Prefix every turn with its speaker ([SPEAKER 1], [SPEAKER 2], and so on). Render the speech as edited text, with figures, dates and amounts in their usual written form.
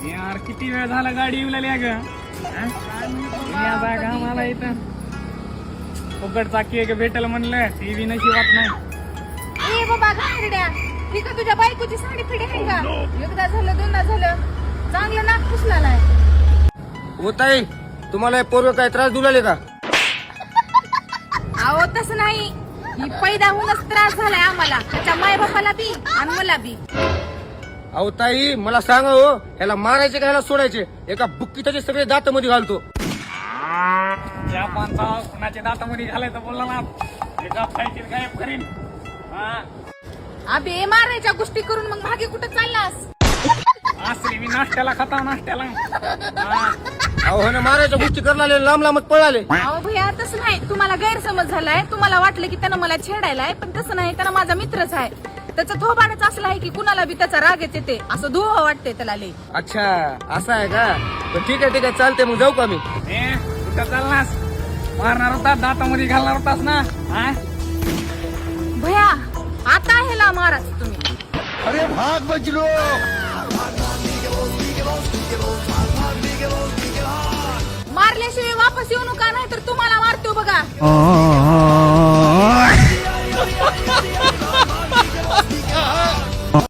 [SPEAKER 1] यार किती वेळ झाला गाडी येऊ लागली ग मला इथं फुकट चाकी एक भेटल म्हणलं टीव्ही नशिबात नाही.
[SPEAKER 2] ए बाबा घाणेरड्या, ही का तुझ्या बायकोची साडी फिडी आहे का? एकदा झालं दोनदा झालं, चांगलं नाक पुसला नाही.
[SPEAKER 3] होताई तुम्हाला पोरग काय त्रास दुलाले का?
[SPEAKER 2] अहो तसं नाही, ही पैदा होऊनच त्रास झालाय आम्हाला, त्याच्या माय बापाला बी आणि मला बी.
[SPEAKER 3] अहो ताई मला सांगा हो, ह्याला मारायचे का ह्याला सोडायचे? एका बुक्की त्याचे सगळे दात मध्ये घालतो.
[SPEAKER 1] या पानचा कुणाच्या दातामध्ये घालायचं बोलला ना एका फायटीत गायब करीन.
[SPEAKER 2] अबे मारायच्या गोष्टी करून मग मागे कुठं चाललास?
[SPEAKER 1] असली मी नाश्त्याला खाता नाश्त्याला.
[SPEAKER 3] अहो ह्याने मारायच्या गोष्टी करणारे लांब लांबच पळाले.
[SPEAKER 2] अहो भैया तसं नाही, तुम्हाला गैरसमज झालाय. तुम्हाला वाटलं की त्यानं मला छेडायलाय, पण तसं नाही, त्यानं माझा मित्रच आहे. त्याचं थोबाडच असलं आहे की कुणाला बी त्याचा राग येते, असं धुवा वाटते त्याला लई.
[SPEAKER 3] अच्छा असं आहे का? पण ठीक आहे चालते, मग जाऊ का मी?
[SPEAKER 1] कुठं चाललास? मारणार होता दातामध्ये घालणार होतास ना.
[SPEAKER 2] भैया आता ह्याला माराच तुम्ही.
[SPEAKER 4] अरे भाग बचलो.
[SPEAKER 2] मारल्याशिवाय वापस येऊ नका, नाही तर